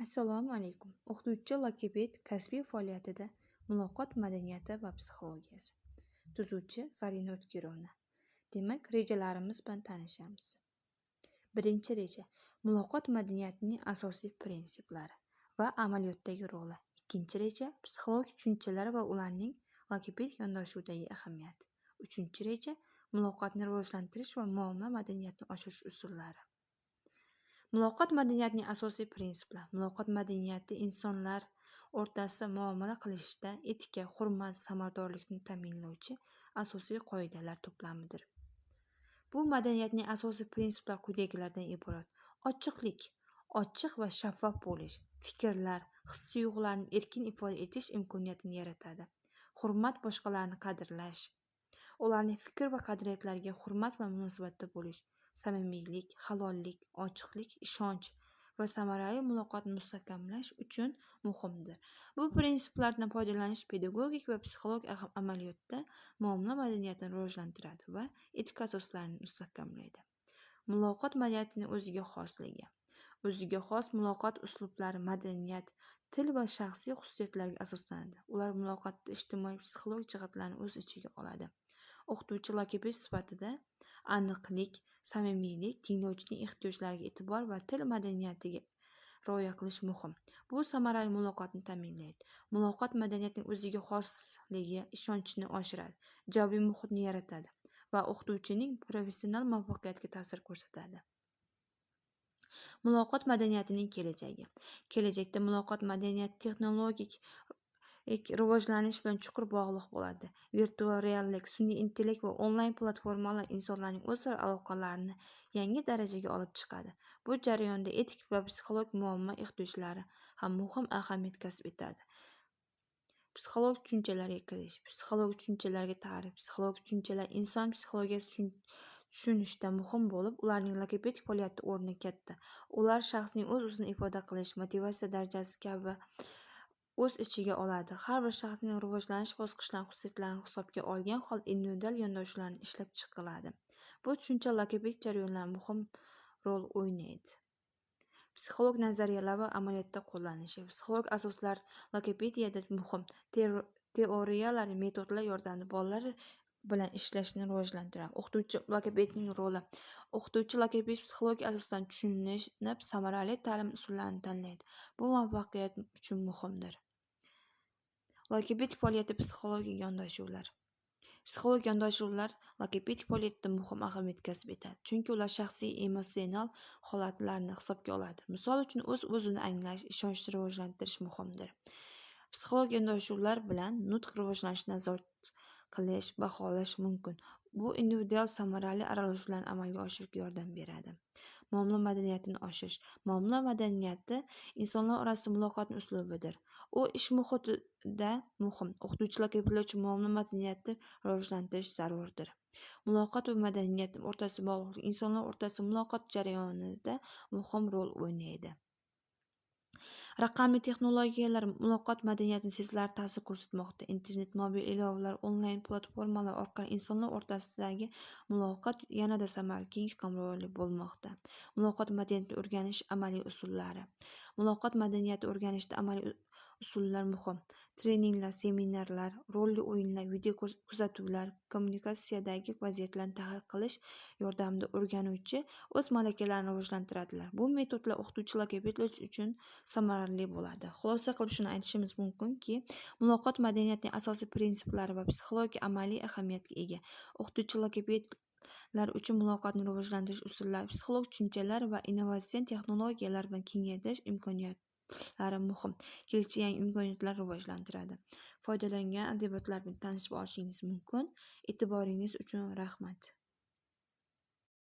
Assalomu alaykum. O'qituvchi logoped kasbiy faoliyatida muloqot madaniyati va psixologiyasi. Tuzuvchi Zarina O'tkirovna. Demak, rejalarimiz bilan tanishamiz. Birinchi reja: muloqot madaniyatining asosiy prinsiplari va amaliyotdagi roli. Ikkinchi reja: psixologik tushunchalar va ularning logoped yondashuvdagi ahamiyati. Uchinchi reja: muloqotni rivojlantirish va muomala madaniyatini oshirish usullari. Muloqot madaniyatining asosiy prinsiplari. Muloqot madaniyati insonlar o'rtasida muomala qilishda etika, hurmat, samaradorlikni ta'minlovchi asosiy qoidalar to'plamidir. Bu madaniyatning asosiy prinsiplari quyidagilardan iborat: ochiqlik, ochiq va shaffof bo'lish, fikrlar, his-tuyg'ularni erkin ifoda etish imkoniyatini yaratadi. Hurmat, boshqalarni qadrlash, ularning fikr va qadriyatlariga hurmat va munosabatda bo'lish, samimiylik, halollik, ochiqlik, ishonch va samarali muloqotni mustahkamlash uchun muhimdir. Bu prinsiplardan foydalanish pedagogik va psixologik amaliyotda muomala madaniyatini rivojlantiradi va etika asoslarini mustahkamlaydi. Muloqot madaniyatining o'ziga xosligi. O'ziga xos muloqot uslublari madaniyat, til va shaxsiy xususiyatlarga asoslanadi. Ular muloqotda ijtimoiy psixologik jihatlarni o'z ichiga oladi. O'qituvchi logoped sifatida aniqlik, samimiylik, tinglovchining ehtiyojlariga e'tibor va til madaniyatiga rioya qilish muhim. Bu samarali muloqotni ta'minlaydi. Muloqot madaniyatining o'ziga xosligi ishonchni oshiradi, ijobiy muhitni yaratadi va o'qituvchining professional muvaffaqiyatiga ta'sir ko'rsatadi. Muloqot madaniyatining kelajagi. Kelajakda muloqot madaniyati texnologik rivojlanish bilan chuqur bog'liq bo'ladi. Virtual reallik, sun'iy intellekt va onlayn platformalar insonlarning o'zaro aloqalarini yangi darajaga olib chiqadi. Bu jarayonda etik va psixologik muammo ehtiyojlari ham muhim ahamiyat kasb etadi. Psixologik tushunchalarga kirish. Psixologik tushunchalarga ta'rif. Psixologik tushunchalar inson psixologiyasini tushunishda muhim bo'lib, ularning logopedik faoliyatida o'rni katta. Ular shaxsning o'z-o'zini ifoda qilish, motivatsiya darajasi kabi o'z ichiga oladi. Har bir shaxsning rivojlanish bosqichlarini xususiyatlarini hisobga olgan holda individual yondashuvlarni ishlab chiqiladi. Bu tushuncha logopedik jarayonlarda muhim rol o'ynaydi. Psixolog nazariyalar va amaliyotda qo'llanishi. Psixolog asoslar logopediyada muhim. Teoriyalar, metodlar yordamida bolalar bilan ishlashni rivojlantiradi. O'qituvchi logopedning roli. O'qituvchi logoped psixologik asosdan tushunib, samarali ta'lim usullarini tanlaydi. Bu muvaffaqiyat uchun muhimdir. Logopedik faoliyati psixologik yondashuvlar. Psixologik yondashuvlar logopedik faoliyatda muhim ahamiyat kasb etadi, chunki ular shaxsiy emotsional holatlarni hisobga oladi. Misol uchun, o'z-o'zini anglash, ishonchni rivojlantirish muhimdir. Psixologik yondashuvlar bilan nutq rivojlanishini nazorat qilish, baholash mumkin. Bu individual samarali aralashuvlarni amalga oshirishga yordam beradi. Muomala madaniyatini oshirish. Muomala madaniyati insonlar orasida muloqotning uslubidir. U ish muhitida muhim. O'qituvchi logopedlar uchun muomala madaniyatini rivojlantirish zarurdir. Muloqot va madaniyat o'rtasida bog'liqlik insonlar o'rtasida muloqot jarayonida muhim rol o'ynaydi. Raqamli texnologiyalar muloqot madaniyatiga sezilarli ta'sir ko'rsatmoqda. Internet, mobil ilovalar, onlayn platformalar orqali insonlar o'rtasidagi muloqot yanada samarali, keng qamrovli bo'lmoqda. Muloqot madaniyatini o'rganish amaliy usullari. Muloqot madaniyati o'rganishda amaliy usullar muhim. Treninglar, seminarlar, rolli o'yinlar, video kuzatuvlar, kommunikatsiyadagi vaziyatlarni tahlil qilish yordamida o'rganuvchi o'z malakalarini rivojlantiradilar. Bu metodlar o'qituvchi logopedlar uchun samarali bo'ladi. Xulosa qilib shuni aytishimiz mumkinki, muloqot madaniyatining asosiy prinsiplari va psixologik amaliy ahamiyatga ega. O'qituvchi logopedlar uchun muloqotni rivojlantirish usullari, psixologik tushunchalar va innovatsion texnologiyalar bilan kengaytirish imkoniyatlari muhim. Kelajak yangi imkoniyatlar rivojlantiradi. Foydalangan adabiyotlar bilan tanishib olishingiz mumkin. E'tiboringiz uchun rahmat.